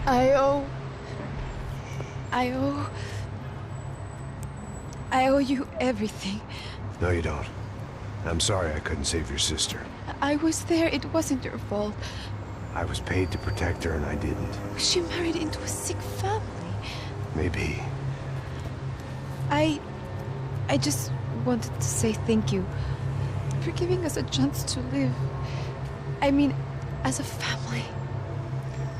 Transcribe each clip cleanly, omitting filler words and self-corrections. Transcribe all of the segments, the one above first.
I owe... I owe... I owe you everything. No, you don't. I'm sorry I couldn't save your sister. I was there. It wasn't your fault. I was paid to protect her and I didn't. She married into a sick family. Maybe. I just wanted to say thank you for giving us a chance to live. I mean, as a family.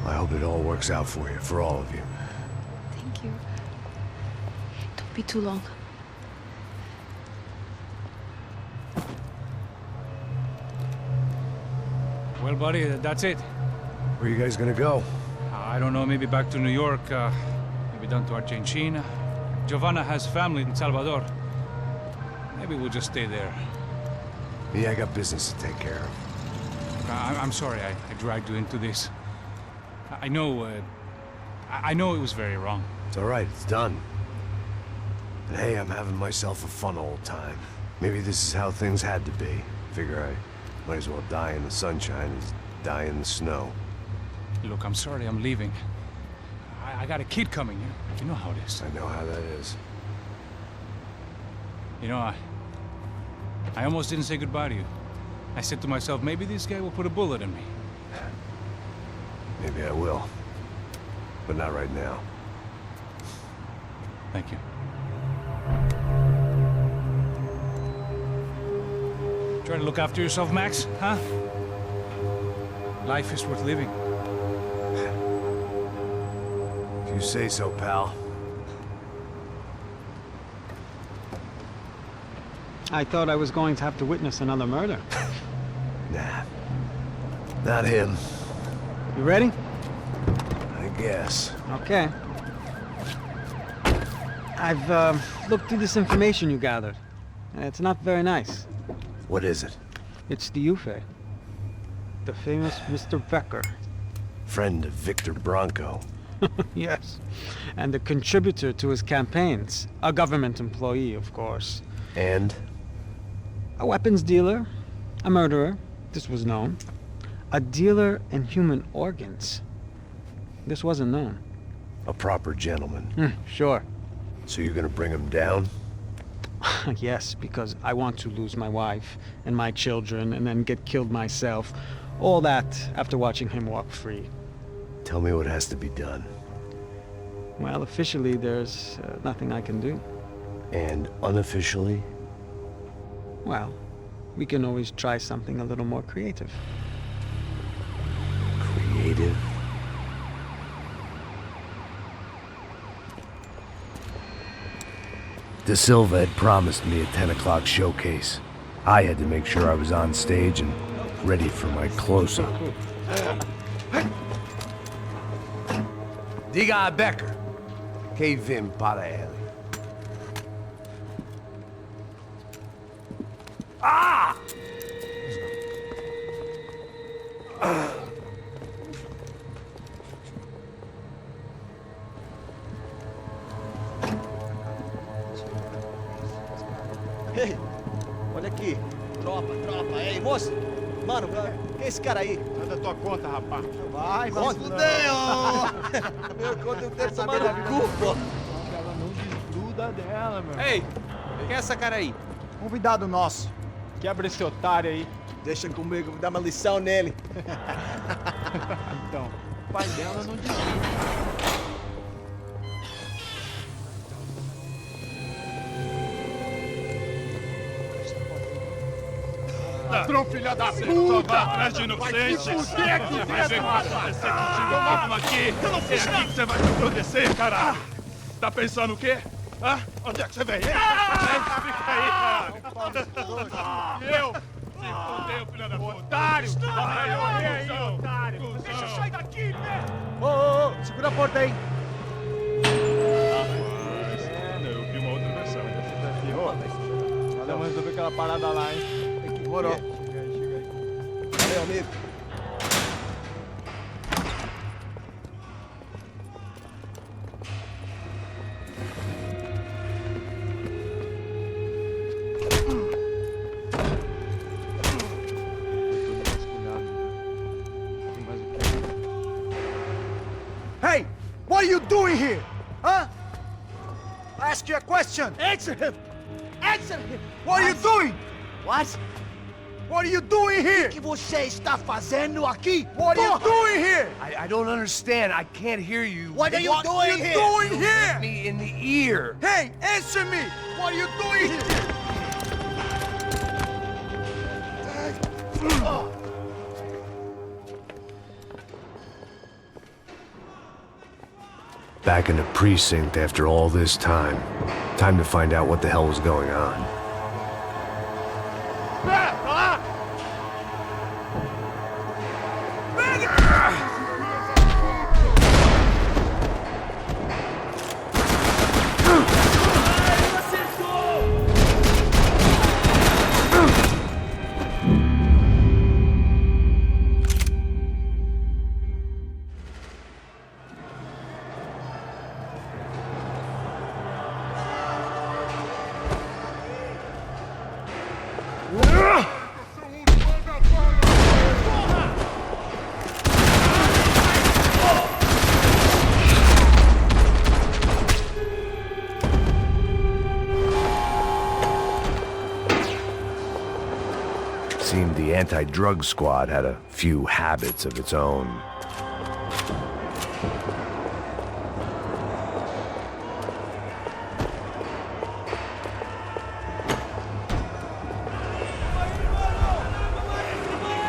I hope it all works out for you, for all of you. Thank you. Don't be too long. Well, buddy, that's it. Where are you guys gonna go? I don't know, maybe back to New York, maybe down to Argentina. Giovanna has family in Salvador. Maybe we'll just stay there. Yeah, I got business to take care of. I'm sorry I dragged you into this. I know, I know it was very wrong. It's all right, it's done. And hey, I'm having myself a fun old time. Maybe this is how things had to be. Figure I might as well die in the sunshine as die in the snow. Look, I'm sorry I'm leaving. I got a kid coming, you know how it is. I know how that is. You know, I almost didn't say goodbye to you. I said to myself, maybe this guy will put a bullet in me. Maybe I will. But not right now. Thank you. Try to look after yourself, Max, huh? Life is worth living. If you say so, pal. I thought I was going to have to witness another murder. Nah. Not him. You ready? I guess. Okay. I've looked through this information you gathered. It's not very nice. What is it? It's the Ufe. The famous Mr. Becker. Friend of Victor Bronco. Yes. And a contributor to his campaigns. A government employee, of course. And? A weapons dealer. A murderer. This was known. A dealer in human organs. This wasn't known. A proper gentleman. Sure. So you're gonna bring him down? Yes, because I want to lose my wife and my children and then get killed myself. All that after watching him walk free. Tell me what has to be done. Well, officially there's nothing I can do. And unofficially? Well, we can always try something a little more creative. Creative? De Silva had promised me a 10 o'clock showcase. I had to make sure I was on stage and ready for my close-up. Diga a Becker. Que vim para ele. Ah! Ei, olha aqui. Tropa. Ei, moço. Mano, quem é esse cara aí? Manda tua conta, rapaz. Vai fudeu! Meu conta eu quero saber da culpa. Ela não desgruda dela, meu. Ei, quem é essa cara aí? Convidado nosso. Quebra esse otário aí. Deixa comigo, vou dar uma lição nele. Então, o pai dela não desgruda. Ladrão, filha da puta! Vai atrás de inocente! Vai se fuder aqui, vai ver o que vai acontecer contigo! Vamos aqui! Eu não fiz nada! É aqui que você vai se proteger, caralho! Tá pensando o quê? Hã? Onde é que você vem? Fica aí, caralho! Eu? Se fudeu, filha da puta! Otário! Vai aí, otário! Deixa eu sair daqui, né? Ô, segura a porta aí! Eu vi uma outra versão. Vamos resolver aquela parada lá, hein? Demorou. Chega aí. Valeu, amigo. Hey! What are you doing here? Huh? I ask you a question. Answer him. Answer him. What are you doing? What? What are you doing here? O que você está fazendo aqui? What are you doing here? I don't understand. I can't hear you. What are you doing here? What are you doing here? Me in the ear. Hey, answer me. What are you doing here? Back in the precinct after all this time. Time to find out what the hell was going on. Seemed the anti-drug squad had a few habits of its own.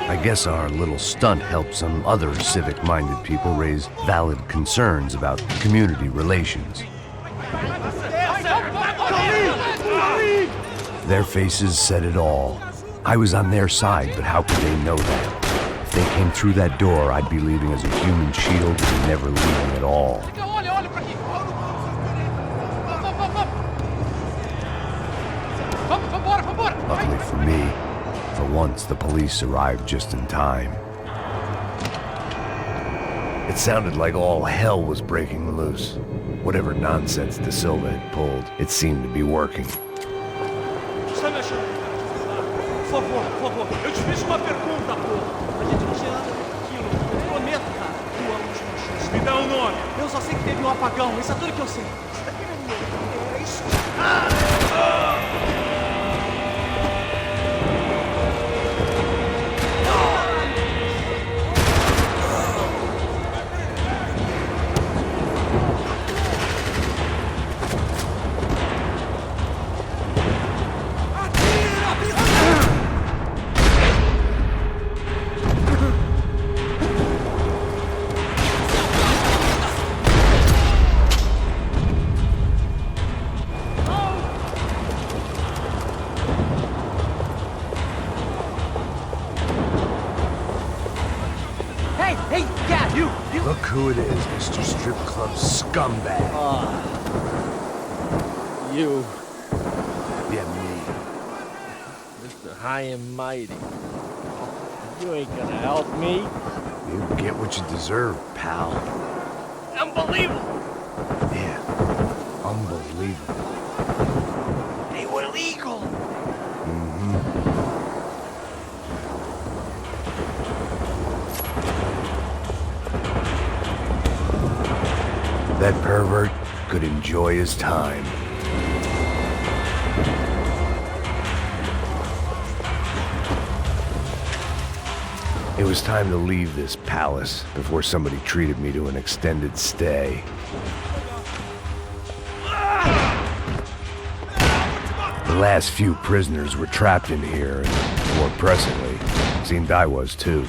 I guess our little stunt helped some other civic-minded people raise valid concerns about community relations. Their faces said it all. I was on their side, but how could they know that? If they came through that door, I'd be leaving as a human shield and never leaving at all. Luckily for me, for once the police arrived just in time. It sounded like all hell was breaking loose. Whatever nonsense De Silva had pulled, it seemed to be working. Por favor, eu te fiz uma pergunta, pô. A gente não tinha nada daquilo. Eu prometo, cara. Tua última chance. Me dá um nome. Eu só sei que teve um apagão. Isso é tudo que eu sei. Você tá querendo é isso? Look who it is, Mr. Strip Club Scumbag. You, Yeah, me. Mr. High and Mighty. You ain't gonna help me. You get what you deserve, pal. Unbelievable! Yeah, unbelievable. They were illegal! That pervert could enjoy his time. It was time to leave this palace before somebody treated me to an extended stay. The last few prisoners were trapped in here, and more pressingly, seemed I was too.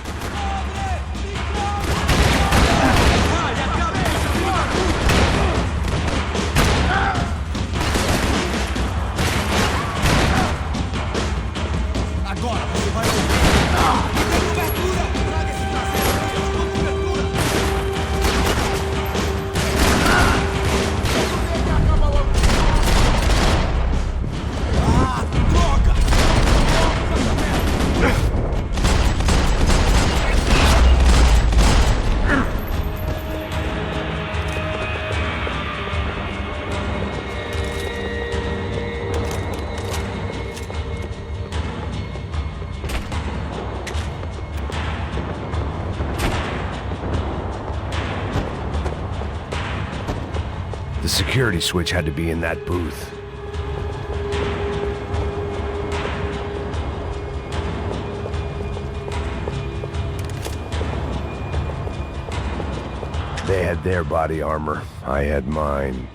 The security switch had to be in that booth. They had their body armor. I had mine.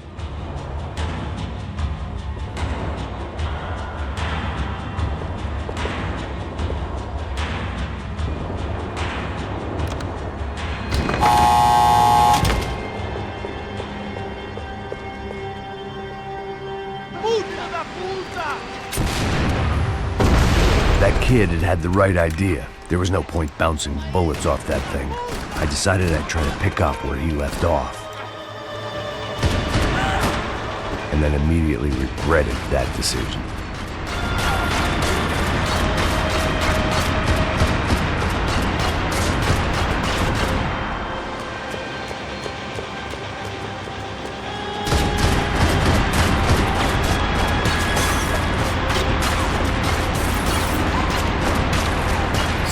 That kid had the right idea. There was no point bouncing bullets off that thing. I decided I'd try to pick up where he left off. And then immediately regretted that decision.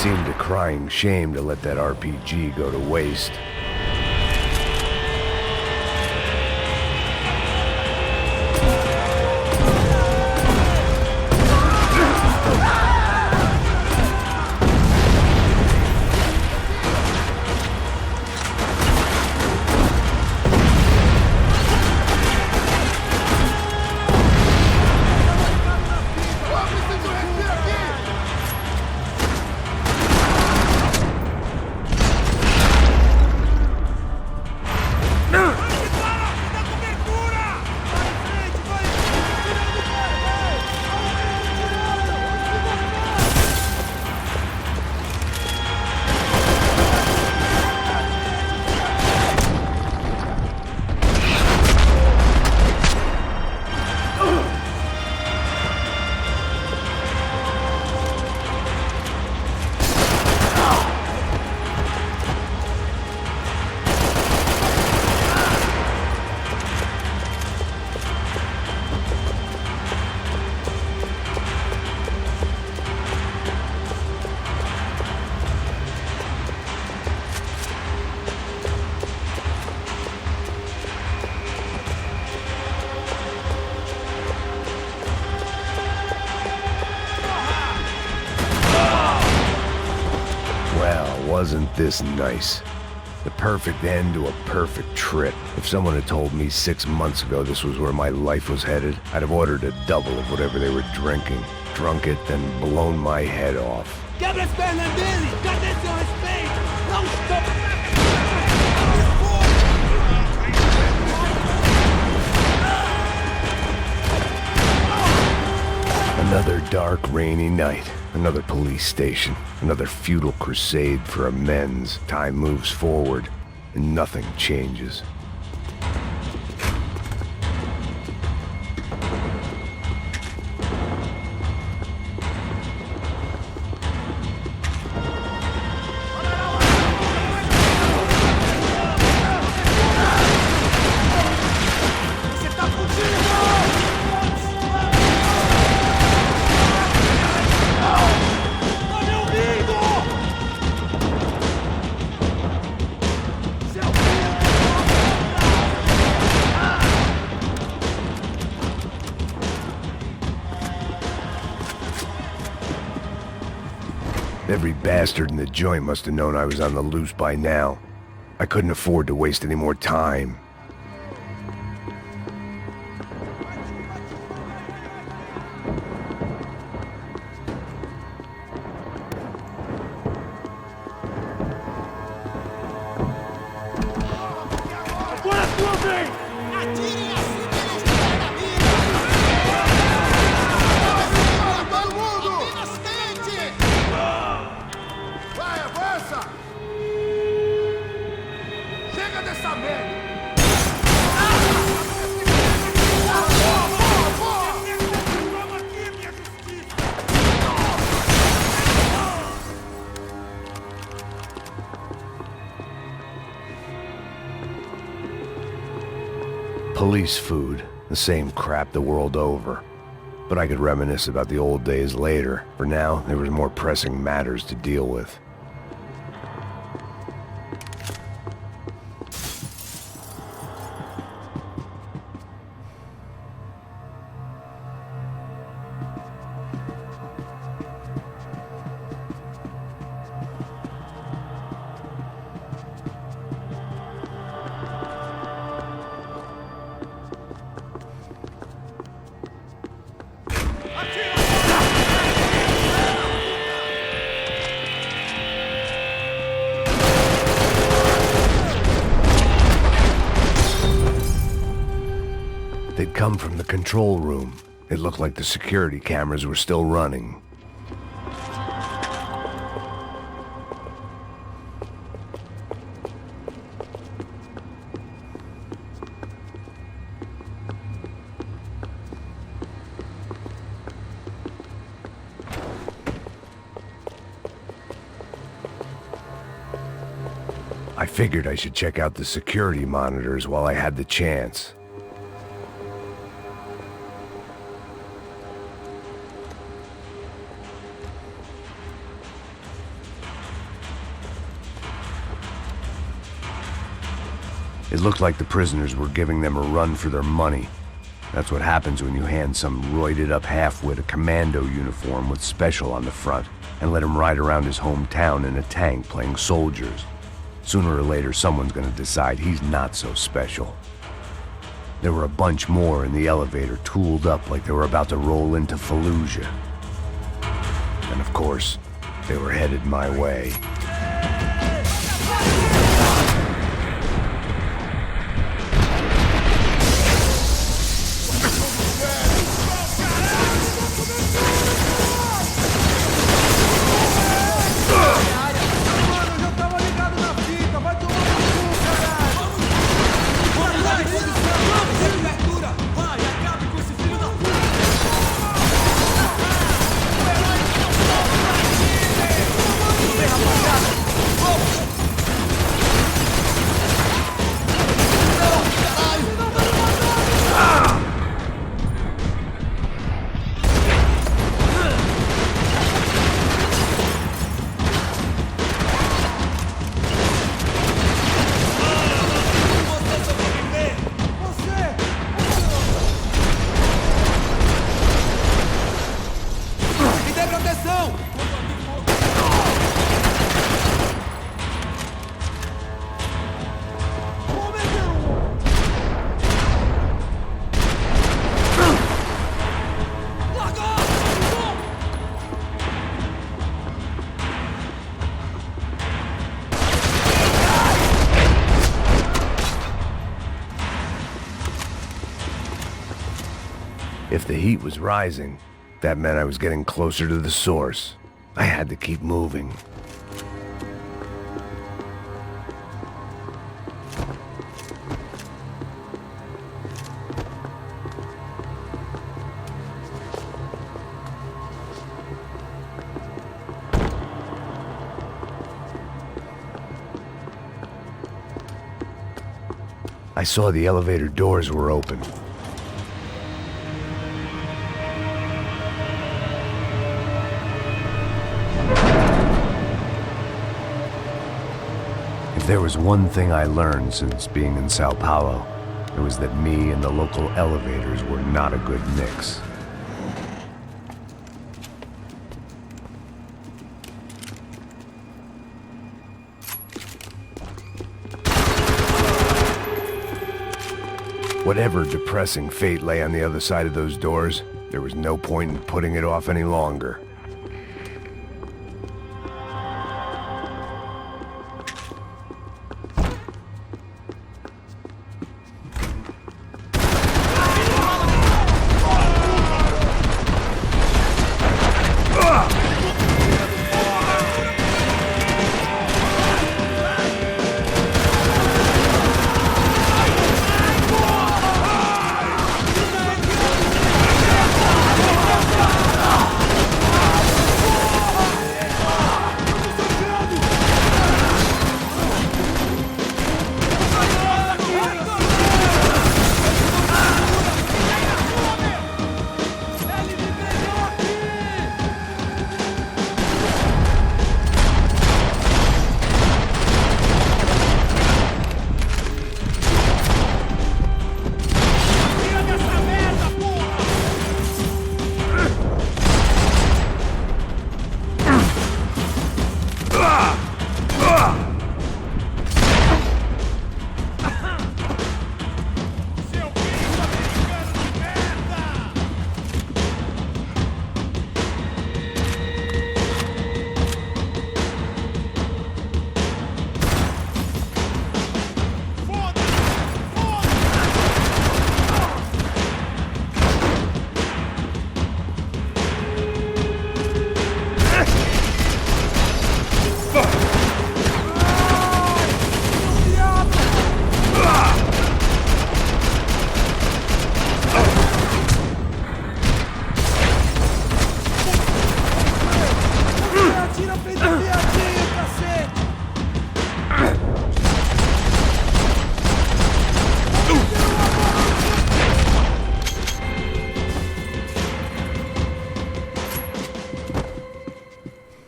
Seemed a crying shame to let that RPG go to waste. Wasn't this nice? The perfect end to a perfect trip. If someone had told me 6 months ago this was where my life was headed, I'd have ordered a double of whatever they were drinking, drunk it, then blown my head off. Quebra as pernas dele! Cadê seu respeito? Não estou... Another dark, rainy night. Another police station. Another futile crusade for amends. Time moves forward, and nothing changes. Every bastard in the joint must have known I was on the loose by now. I couldn't afford to waste any more time. Police food, the same crap the world over. But I could reminisce about the old days later. For now, there was more pressing matters to deal with. come from the control room. It looked like the security cameras were still running. I figured I should check out the security monitors while I had the chance. It looked like the prisoners were giving them a run for their money. That's what happens when you hand some roided-up halfwit a commando uniform with special on the front and let him ride around his hometown in a tank playing soldiers. Sooner or later, someone's gonna decide he's not so special. There were a bunch more in the elevator, tooled up like they were about to roll into Fallujah. And of course, they were headed my way. If the heat was rising, that meant I was getting closer to the source. I had to keep moving. I saw the elevator doors were open. If there was one thing I learned since being in Sao Paulo, it was that me and the local elevators were not a good mix. Whatever depressing fate lay on the other side of those doors, there was no point in putting it off any longer.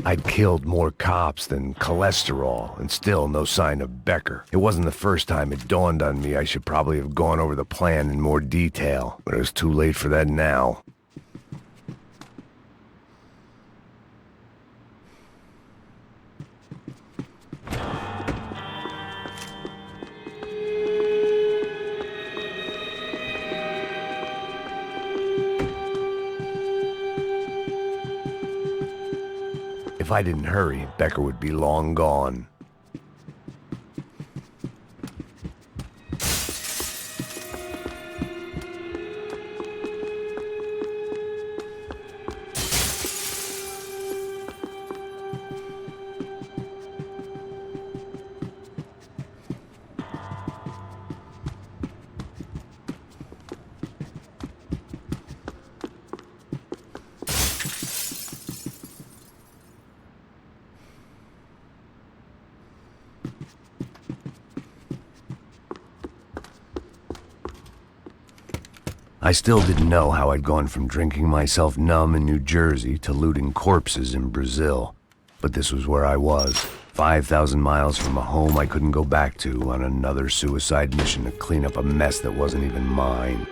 I'd killed more cops than cholesterol, and still no sign of Becker. It wasn't the first time it dawned on me I should probably have gone over the plan in more detail, but it was too late for that now. If I didn't hurry, Becker would be long gone. I still didn't know how I'd gone from drinking myself numb in New Jersey to looting corpses in Brazil. But this was where I was, 5,000 miles from a home I couldn't go back to, on another suicide mission to clean up a mess that wasn't even mine.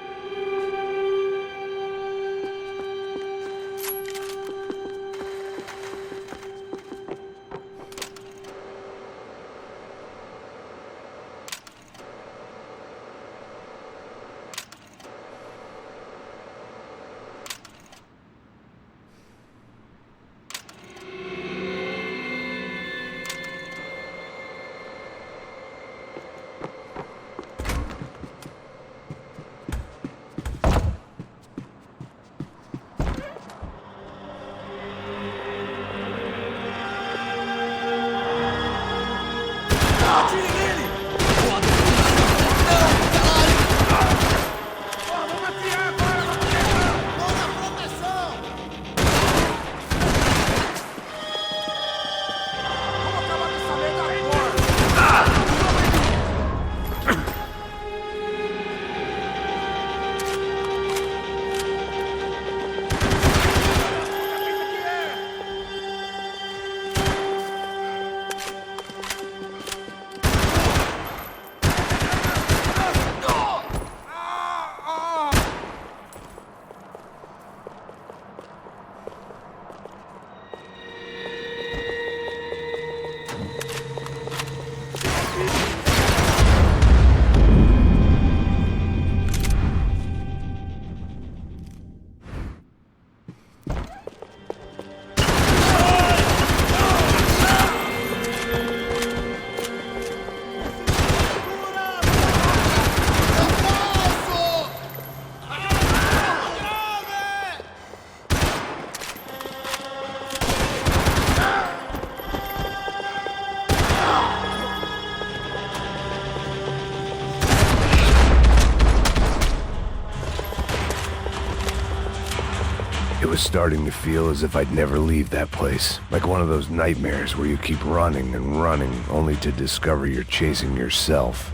It was starting to feel as if I'd never leave that place. Like one of those nightmares where you keep running and running, only to discover you're chasing yourself.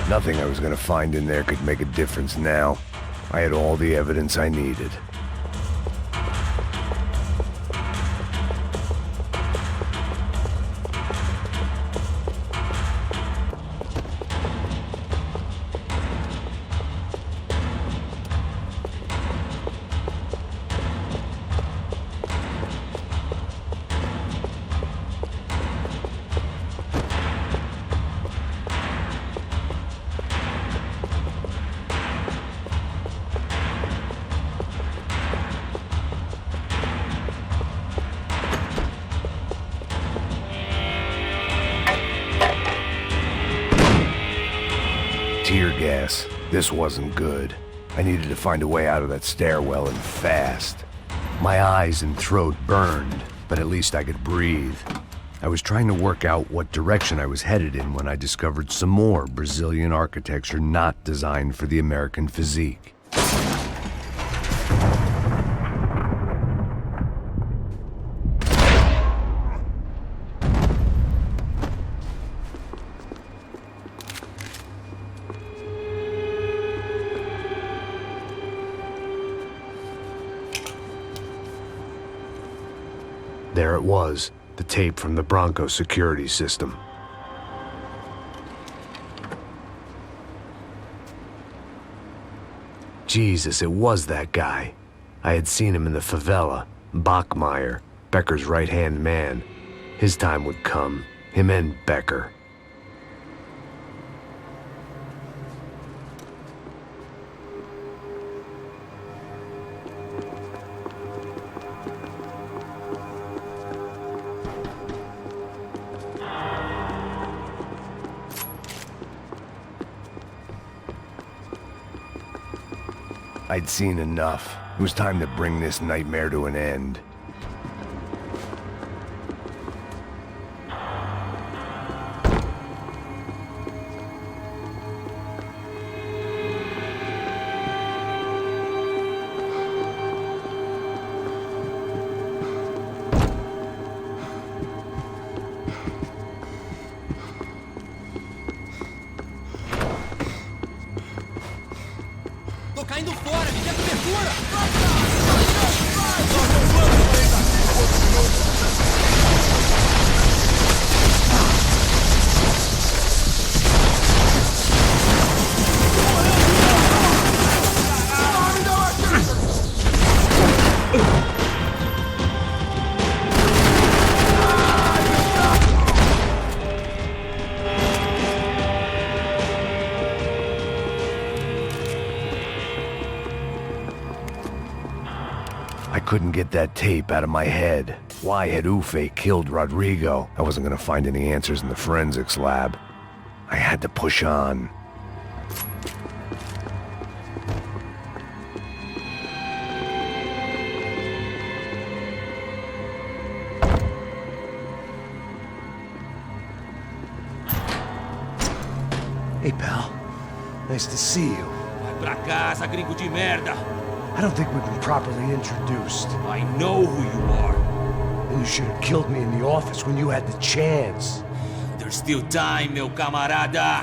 Nothing I was gonna find in there could make a difference now. I had all the evidence I needed. Tear gas. This wasn't good. I needed to find a way out of that stairwell and fast. My eyes and throat burned, but at least I could breathe. I was trying to work out what direction I was headed in when I discovered some more Brazilian architecture not designed for the American physique. There it was, the tape from the Bronco security system. Jesus, it was that guy. I had seen him in the favela. Bachmeyer, Becker's right-hand man. His time would come. Him and Becker. I'd seen enough. It was time to bring this nightmare to an end. Tô caindo fora, me dê cobertura! I couldn't get that tape out of my head. Why had Ufe killed Rodrigo? I wasn't gonna find any answers in the forensics lab. I had to push on. Hey, pal. Nice to see you. Vai pra casa, gringo de merda! I don't think we've been properly introduced. I know who you are. And you should have killed me in the office when you had the chance. There's still time, meu camarada!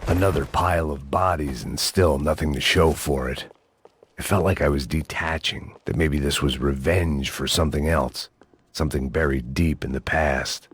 Another pile of bodies and still nothing to show for it. It felt like I was detaching, that maybe this was revenge for something else, something buried deep in the past.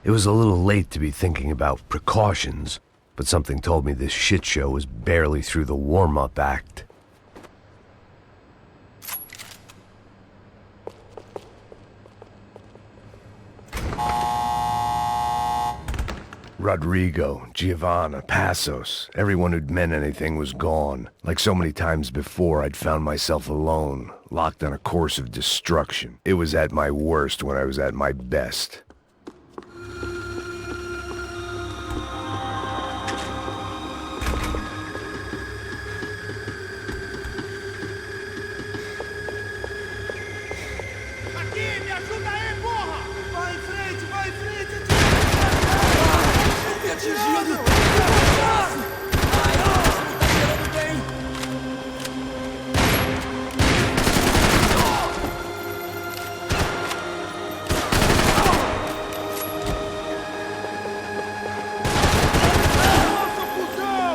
It was a little late to be thinking about precautions, but something told me this shit show was barely through the warm-up act. Rodrigo, Giovanna, Passos, everyone who'd meant anything was gone. Like so many times before, I'd found myself alone, locked on a course of destruction. It was at my worst when I was at my best. Aqui, me ajuda aí, porra! Vai em frente, vai em frente! Fui atingido! Ai, você não tá cheirando bem! Nossa, fusão!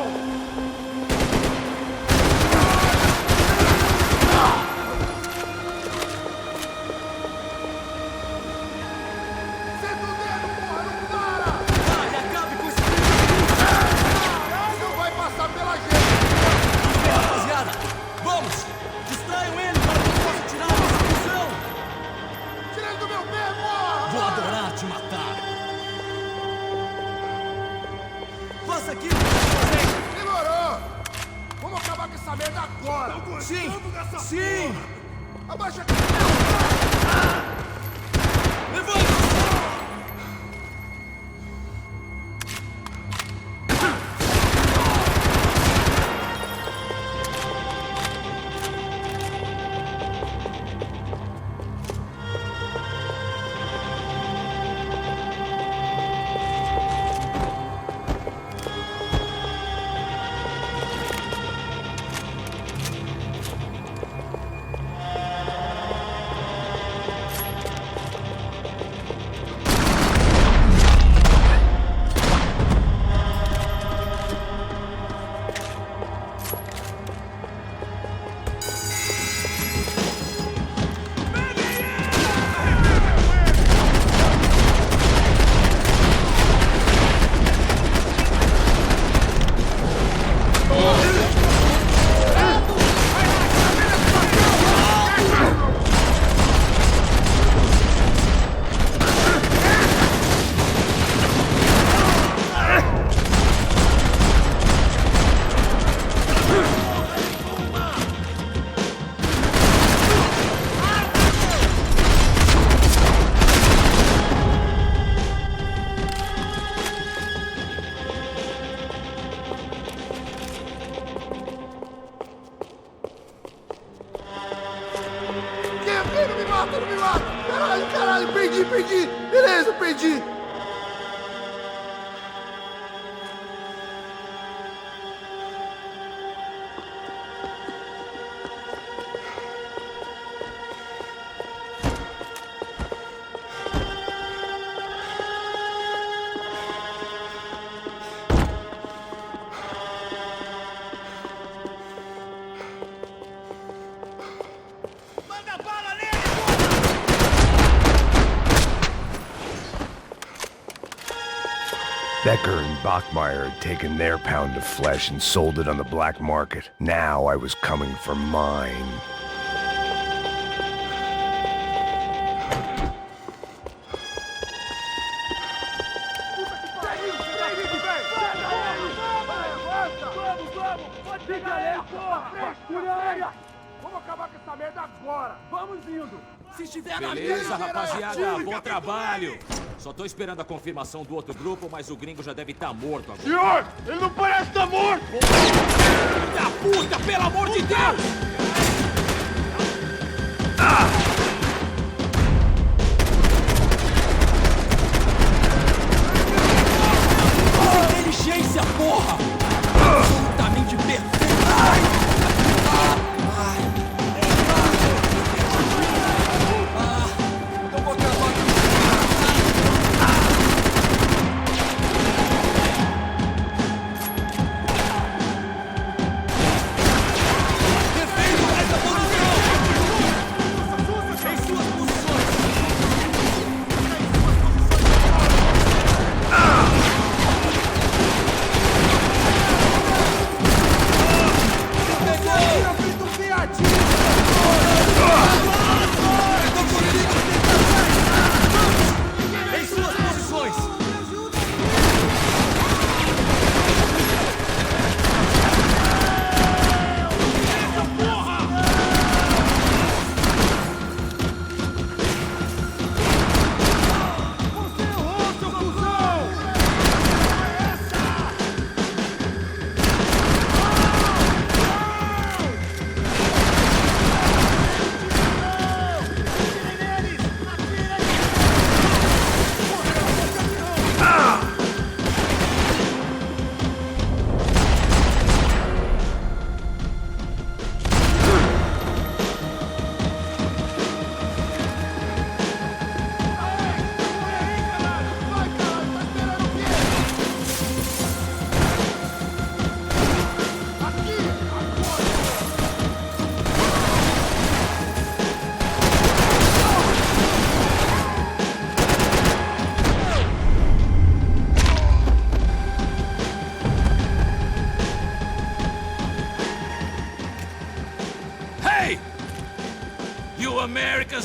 Senta o dedo, porra, não para! Vai, acabe com esse Não vai passar pela gente! bem, rapaziada! Vamos! Distraiam ele para que eu possa tirar essa prisão! Tira ele do meu pé, porra! Vou adorar te matar! Faça aquilo que você fez! Demorou! Vamos acabar com essa merda agora! Sim! Sim! Abaixa a cabeça! Levante-se! Não me mata, não me mata! Caralho, caralho, perdi, perdi! Beleza, perdi! Manda bala nele, Becker and Bachmeyer had taken their pound of flesh and sold it on the black market. Now I was coming for mine. Vamos acabar com essa merda agora! Vamos indo! Se estiver na Beleza, rapaziada, bom trabalho. Só tô esperando a confirmação do outro grupo, mas o gringo já deve estar morto agora. Senhor, ele não parece estar morto! Filho da puta, pelo amor de Deus! inteligência, porra! Absolutamente perfeito! Eu vou acabar com defende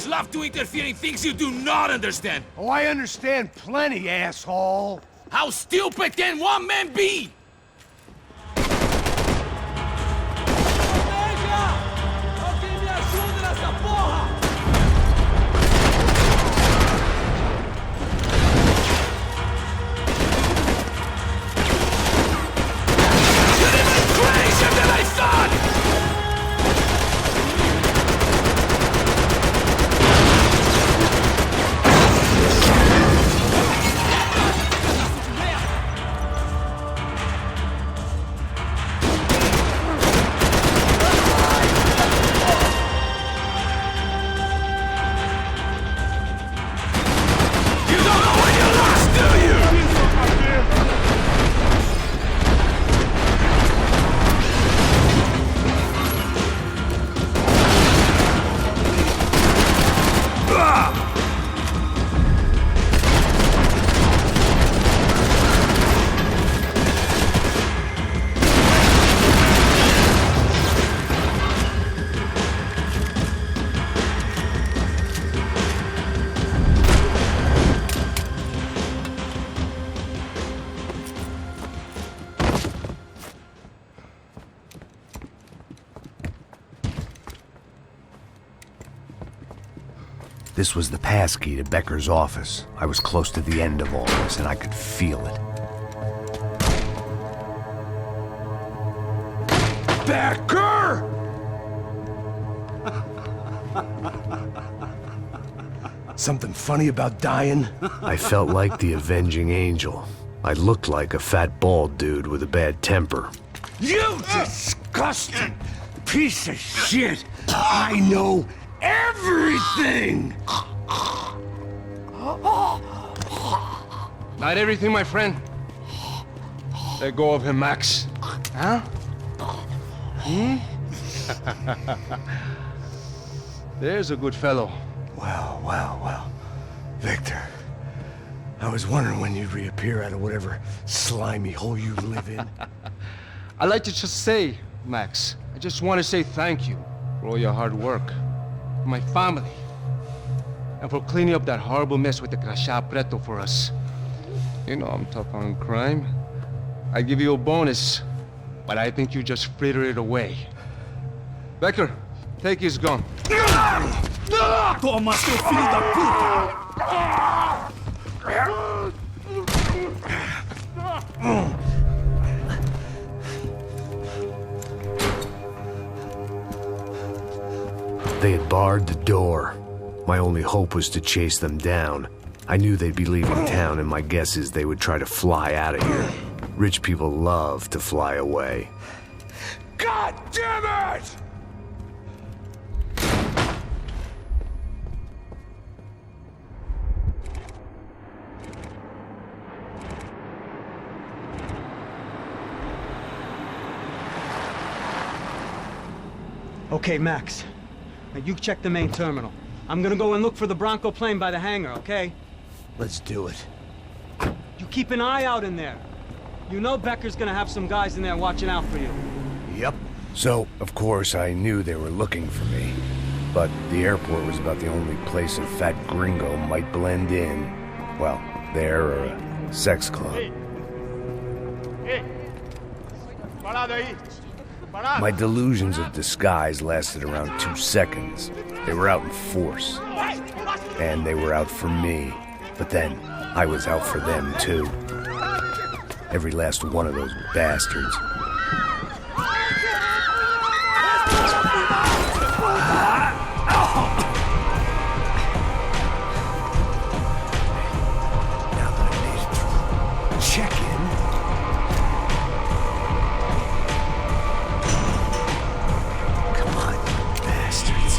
just love to interfere in things you do not understand. Oh, I understand plenty, asshole. How stupid can one man be? Alguém me ajuda nessa porra! Crazier than I thought! This was the passkey to Becker's office. I was close to the end of all this, and I could feel it. Becker! Something funny about dying? I felt like the avenging angel. I looked like a fat bald dude with a bad temper. You disgusting piece of shit! I know everything! Not everything, my friend. Let go of him, Max. Huh? There's a good fellow. Well. Victor, I was wondering when you'd reappear out of whatever slimy hole you live in. I'd like to just say, Max, I just want to say thank you for all your hard work, for my family, and for cleaning up that horrible mess with the Crachá Preto for us. You know I'm tough on crime. I'd give you a bonus, but I think you just fritter it away. Becker, take his gun. Toma, seu filho da puta! They had barred the door. My only hope was to chase them down. I knew they'd be leaving town, and my guess is they would try to fly out of here. Rich people love to fly away. God damn it! Okay, Max. Now you check the main terminal. I'm gonna go and look for the Bronco plane by the hangar, okay? Let's do it. You keep an eye out in there. You know Becker's gonna have some guys in there watching out for you. Yep. So, of course, I knew they were looking for me. But the airport was about the only place a fat gringo might blend in. Well, there or a sex club. My delusions of disguise lasted around 2 seconds. They were out in force. And they were out for me. But then, I was out for them, too. Every last one of those bastards. Now that I made it through check-in, come on, you bastards.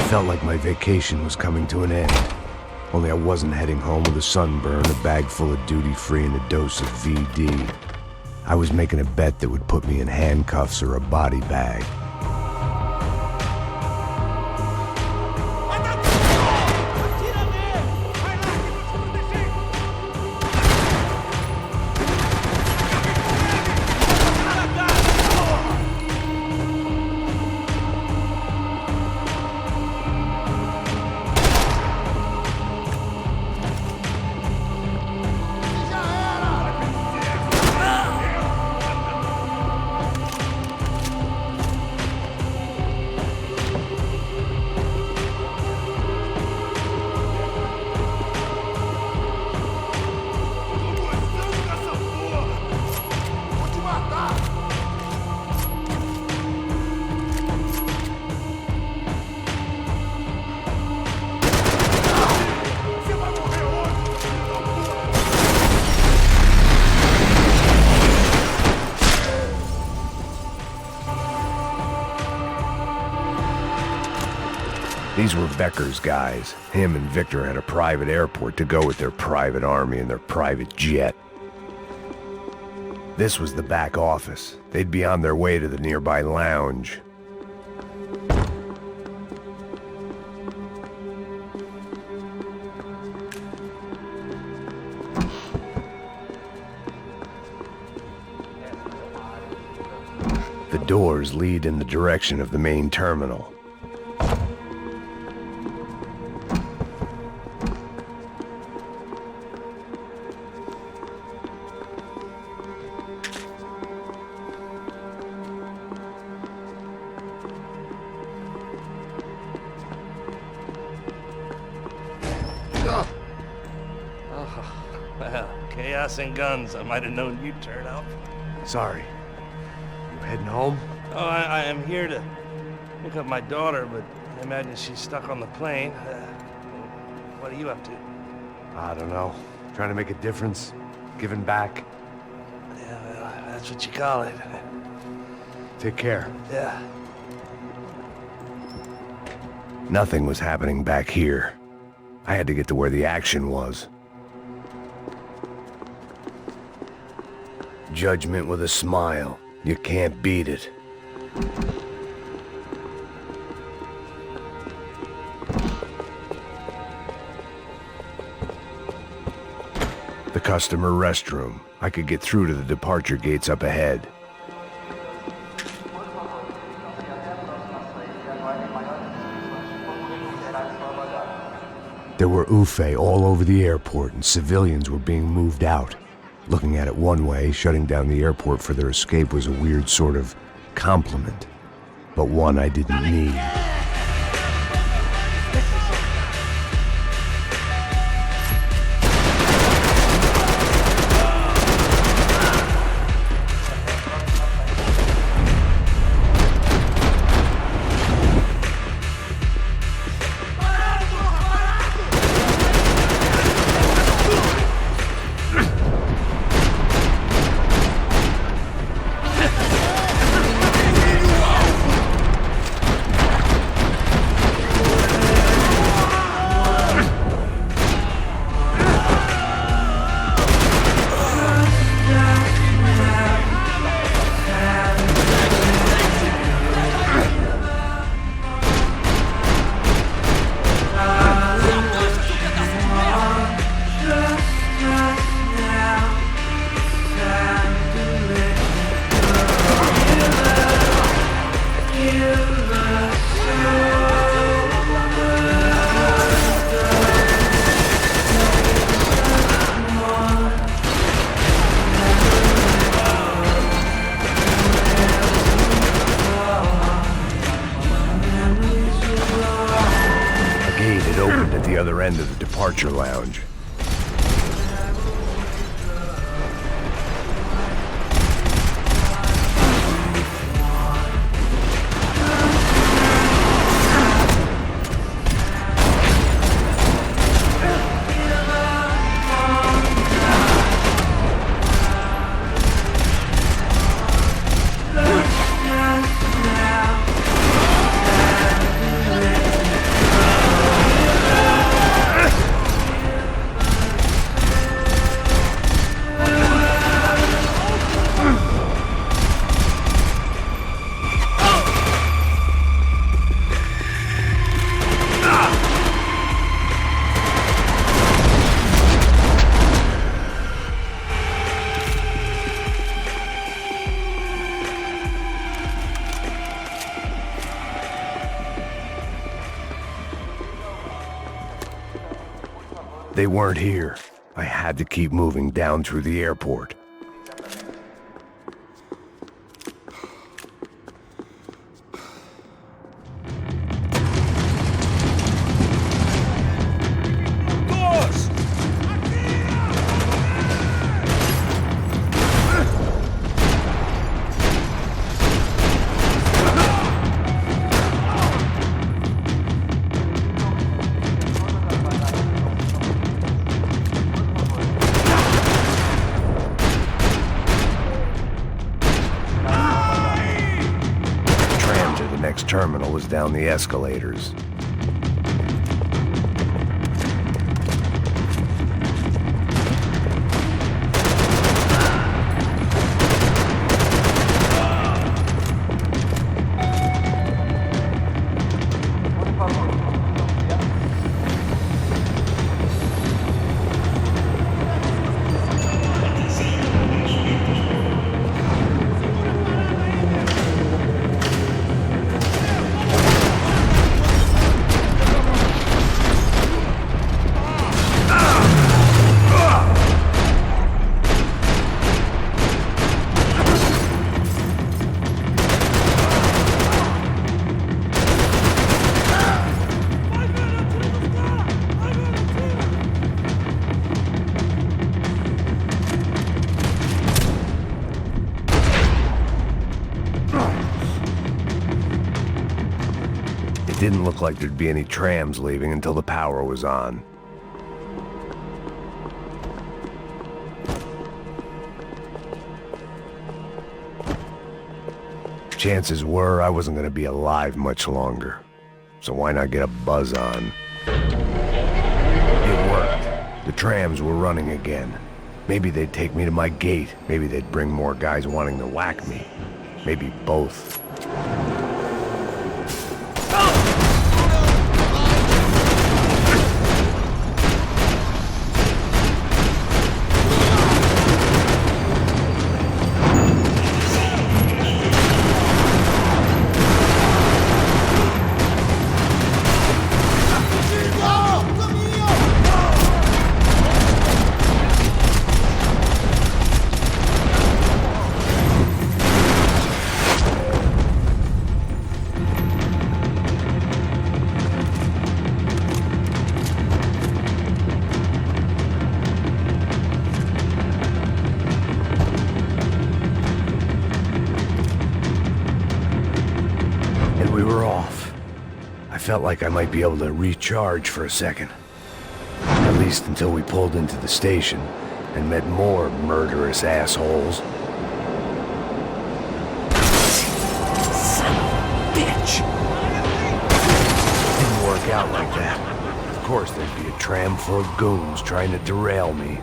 felt like my vacation was coming to an end. Only I wasn't heading home with a sunburn, a bag full of duty-free, and a dose of VD. I was making a bet that would put me in handcuffs or a body bag. These were Becker's guys. Him and Victor had a private airport to go with their private army and their private jet. This was the back office. They'd be on their way to the nearby lounge. The doors lead in the direction of the main terminal. Well, chaos and guns. I might have known you'd turn up. Sorry. You heading home? Oh, I am here to pick up my daughter, but I imagine she's stuck on the plane. What are you up to? I don't know. Trying to make a difference. Giving back. Yeah, well, that's what you call it. Take care. Yeah. Nothing was happening back here. I had to get to where the action was. Judgment with a smile. You can't beat it. The customer restroom. I could get through to the departure gates up ahead. There were UFE all over the airport, and civilians were being moved out. Looking at it one way, shutting down the airport for their escape was a weird sort of compliment, but one I didn't need. Other end of the departure lounge. They weren't here. I had to keep moving down through the airport. Terminal was down the escalators. It didn't look like there'd be any trams leaving until the power was on. Chances were I wasn't gonna be alive much longer, so why not get a buzz on? It worked. The trams were running again. Maybe they'd take me to my gate. Maybe they'd bring more guys wanting to whack me. Maybe both. We were off. I felt like I might be able to recharge for a second. At least until we pulled into the station and met more murderous assholes. Son of a bitch! Didn't work out like that. Of course there'd be a tram full of goons trying to derail me.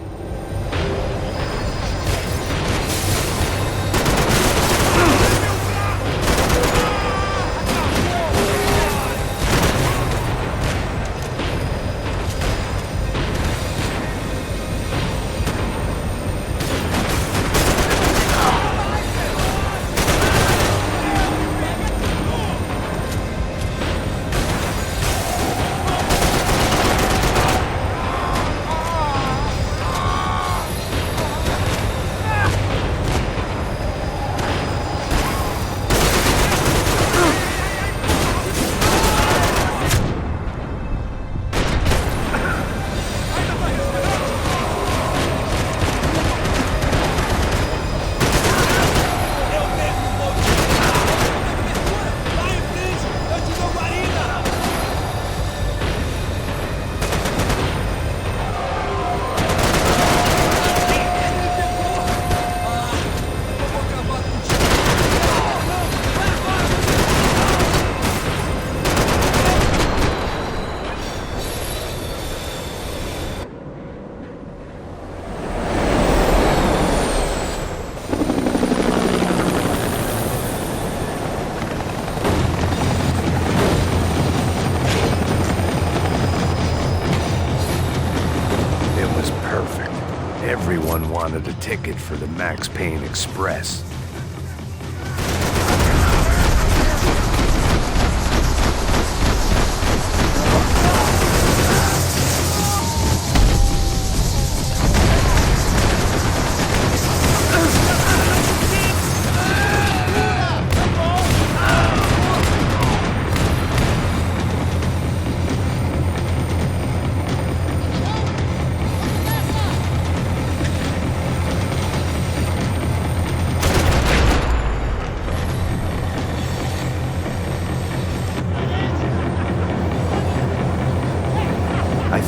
Everyone wanted a ticket for the Max Payne Express.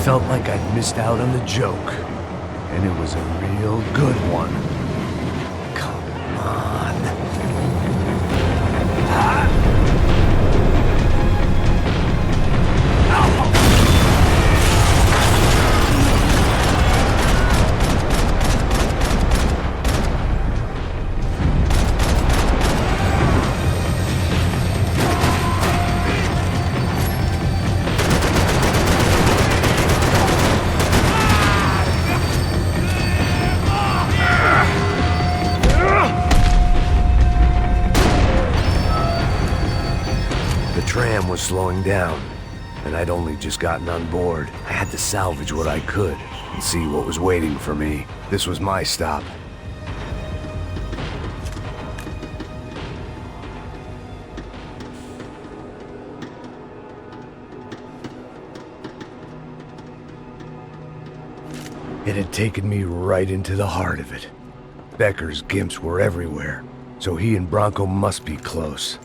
felt like I'd missed out on the joke. And it was a real good one. Come on. The tram was slowing down, and I'd only just gotten on board. I had to salvage what I could and see what was waiting for me. This was my stop. It had taken me right into the heart of it. Becker's gimps were everywhere, so he and Bronco must be close.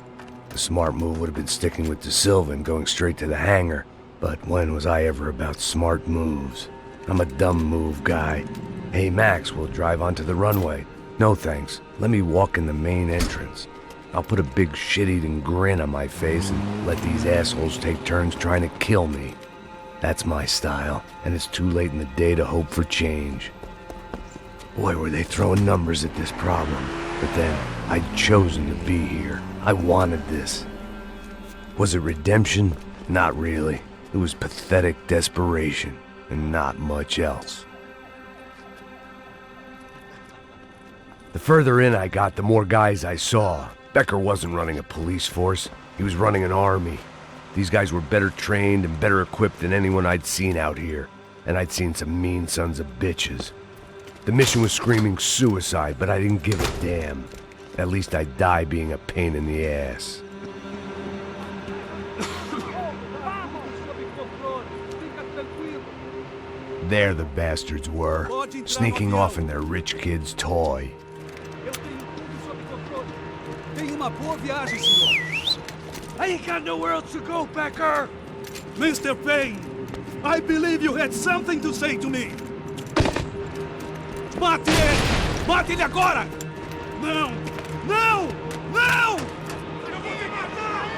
The smart move would have been sticking with De Silva and going straight to the hangar, but when was I ever about smart moves? I'm a dumb move guy. Hey Max, we'll drive onto the runway. No thanks, let me walk in the main entrance. I'll put a big shit-eating grin on my face and let these assholes take turns trying to kill me. That's my style, and it's too late in the day to hope for change. Boy, were they throwing numbers at this problem. But then, I'd chosen to be here. I wanted this. Was it redemption? Not really. It was pathetic desperation, and not much else. The further in I got, the more guys I saw. Becker wasn't running a police force. He was running an army. These guys were better trained and better equipped than anyone I'd seen out here. And I'd seen some mean sons of bitches. The mission was screaming suicide, but I didn't give a damn. At least I'd die being a pain in the ass. There the bastards were, sneaking off in their rich kid's toy. I ain't got nowhere else to go, Becker! Mr. Payne, I believe you had something to say to me. Mate ele! Mate ele agora! Não! Não! Não! Eu vou te matar!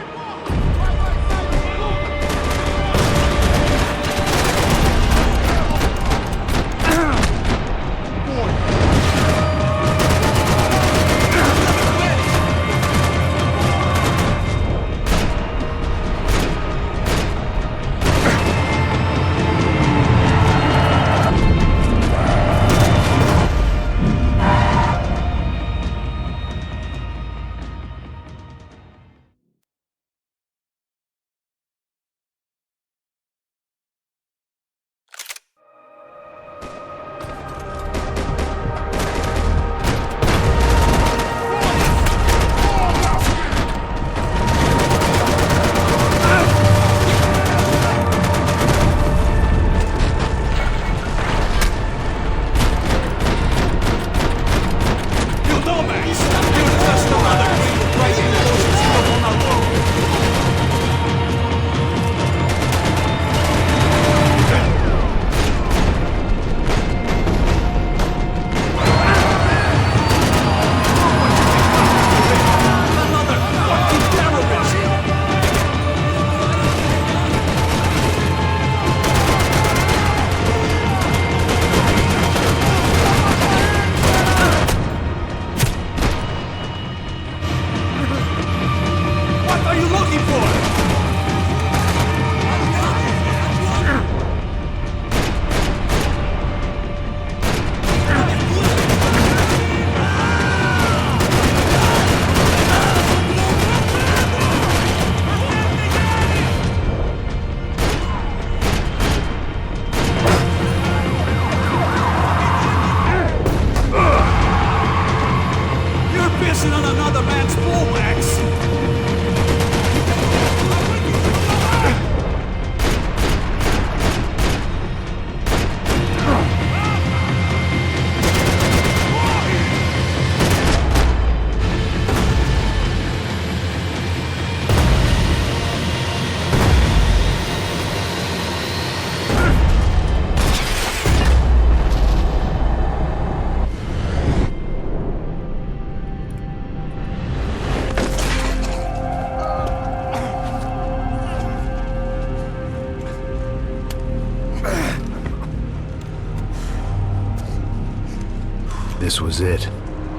This was it.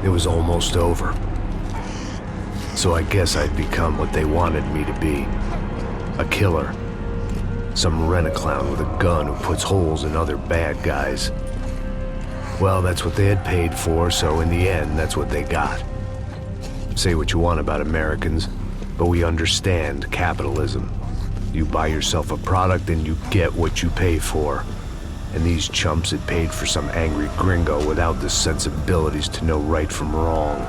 It was almost over. So I guess I'd become what they wanted me to be. A killer. Some rent-a-clown with a gun who puts holes in other bad guys. Well, that's what they had paid for, so in the end, that's what they got. Say what you want about Americans, but we understand capitalism. You buy yourself a product and you get what you pay for. And these chumps had paid for some angry gringo without the sensibilities to know right from wrong.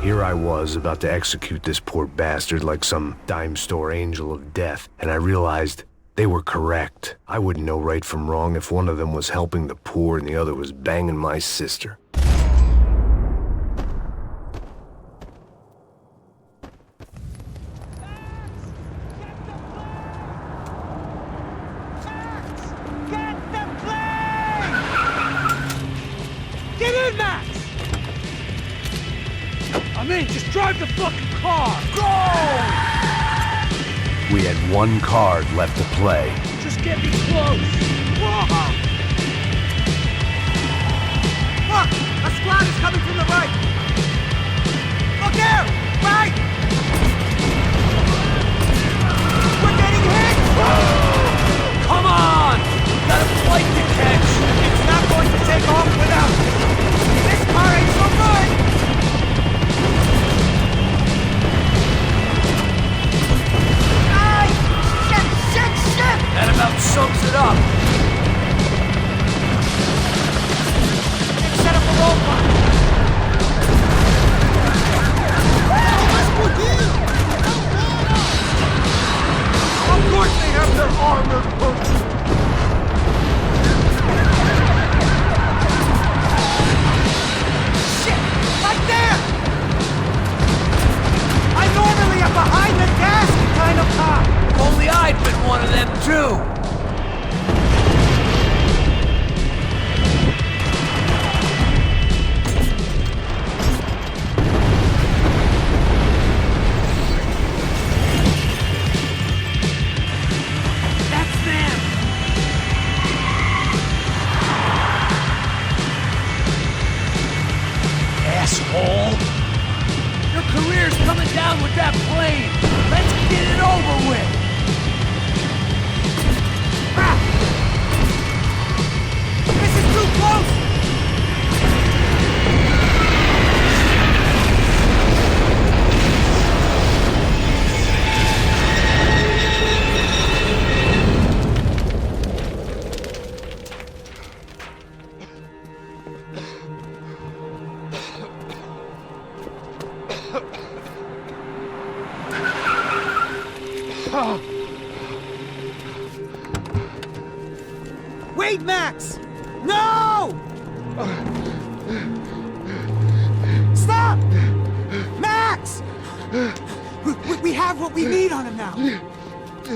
Here I was, about to execute this poor bastard like some dime store angel of death, and I realized they were correct. I wouldn't know right from wrong if one of them was helping the poor and the other was banging my sister. Just drive the fucking car! Go! We had one card left to play. Just get me close! Whoa! Look! A squad is coming from the right! Look there! Right! We're getting hit! Whoa! Come on! Got a flight to catch! It's not going to take off without this car ain't so good! That about sums it up. Set up a roadblock. Of course they have their armored posts. Shit! Right there! I normally am behind the desk kind of cop. Only I'd been one of them too! That's them! Asshole! Your career's coming down with that plane! Let's get it over with! This is too close! Wait, Max! No! Stop! Max! We have what we need on him now.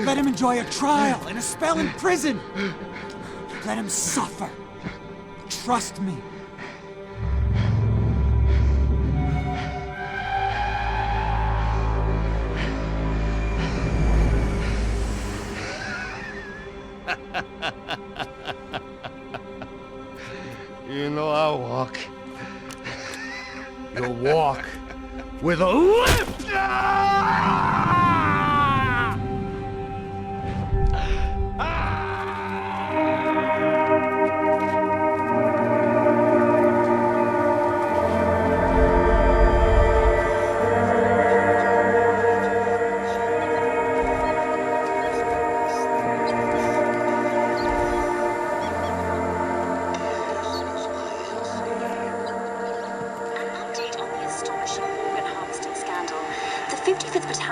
Let him enjoy a trial and a spell in prison. Let him suffer. Trust me. You know I'll walk. You'll walk with a lift!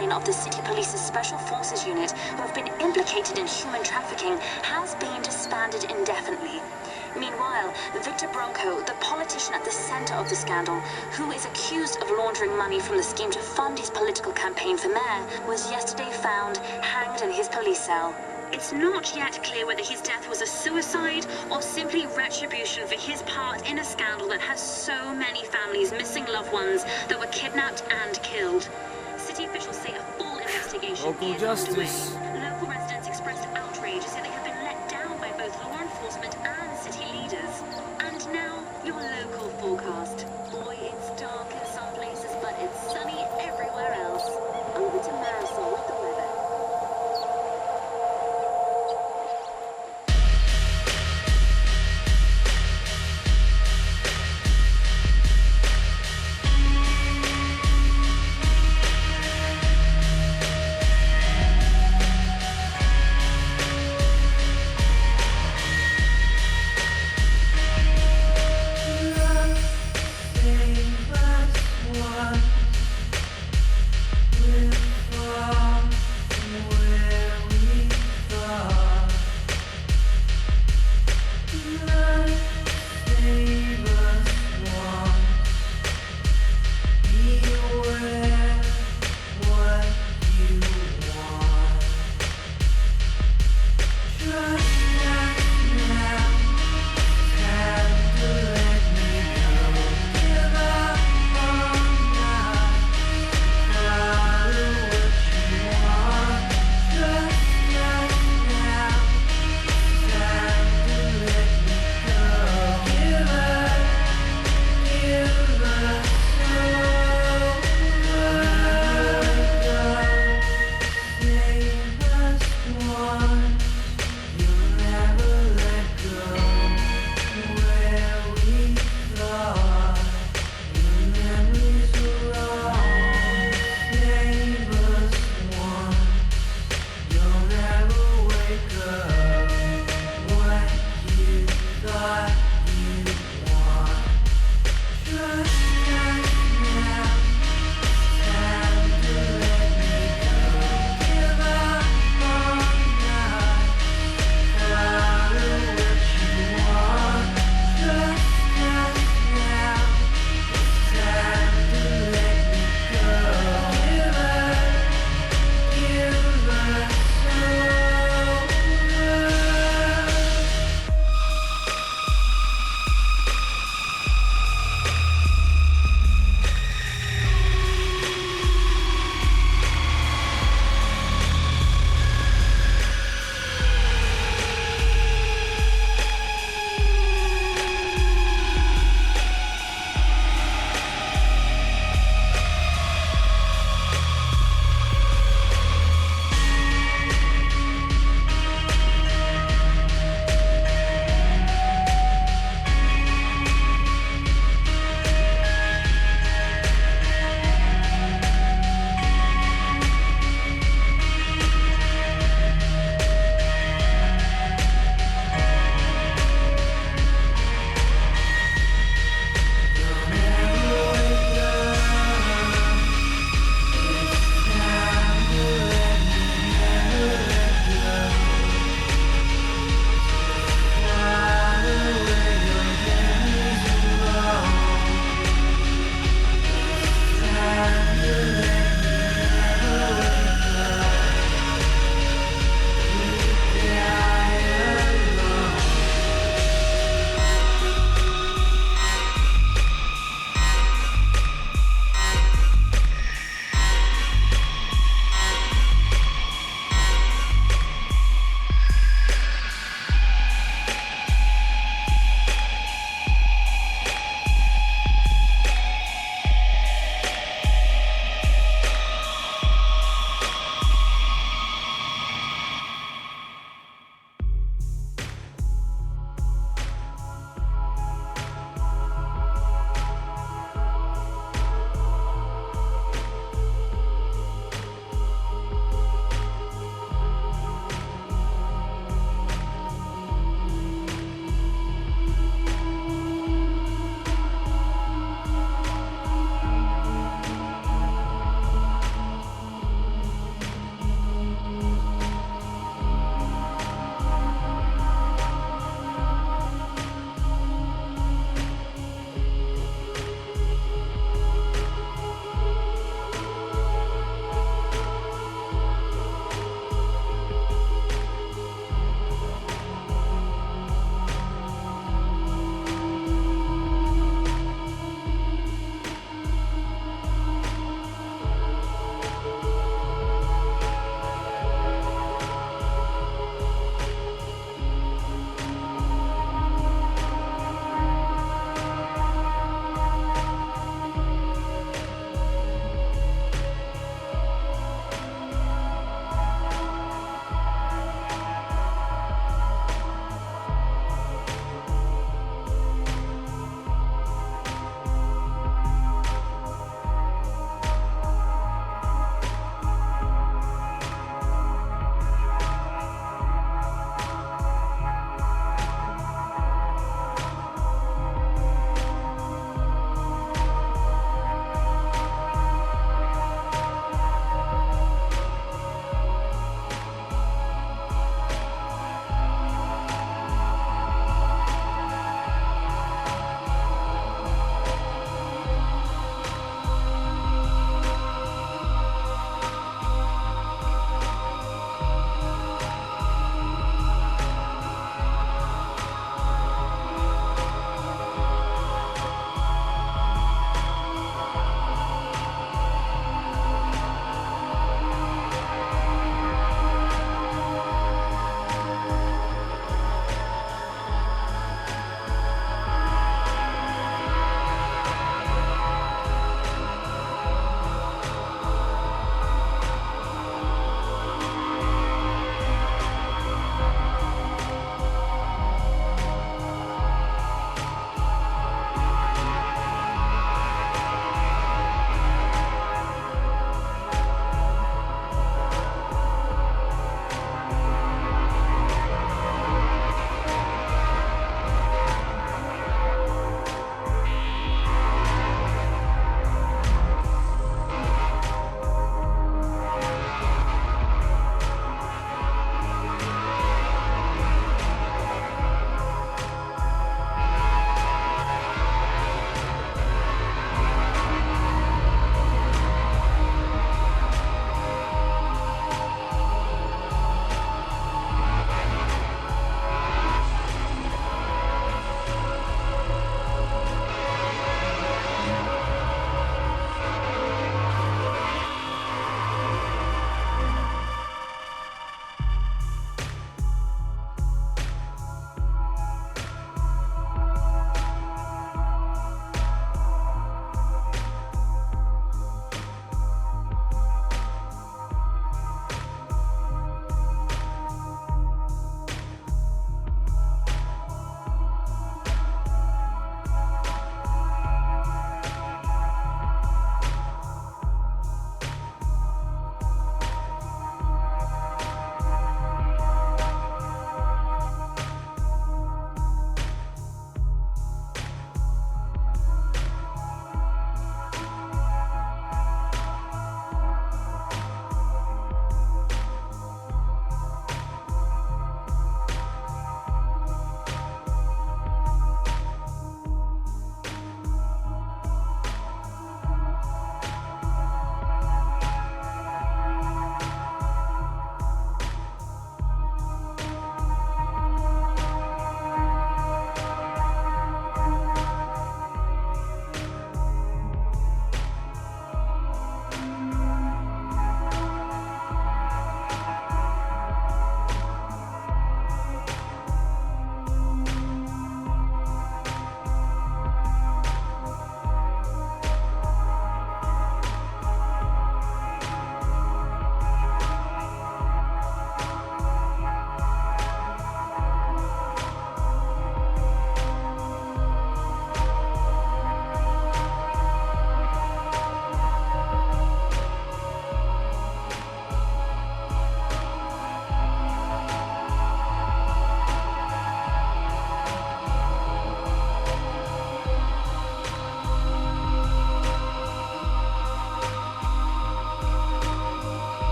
Of the City Police's Special Forces unit who have been implicated in human trafficking has been disbanded indefinitely. Meanwhile, Victor Bronco, the politician at the center of the scandal, who is accused of laundering money from the scheme to fund his political campaign for mayor, was yesterday found hanged in his police cell. It's not yet clear whether his death was a suicide or simply retribution for his part in a scandal that has so many families missing loved ones that were kidnapped and killed. City officials say a full investigation Local is justice. underway. Local residents expressed outrage, say they have been let down by both law enforcement and city leaders. And now, your local broadcast.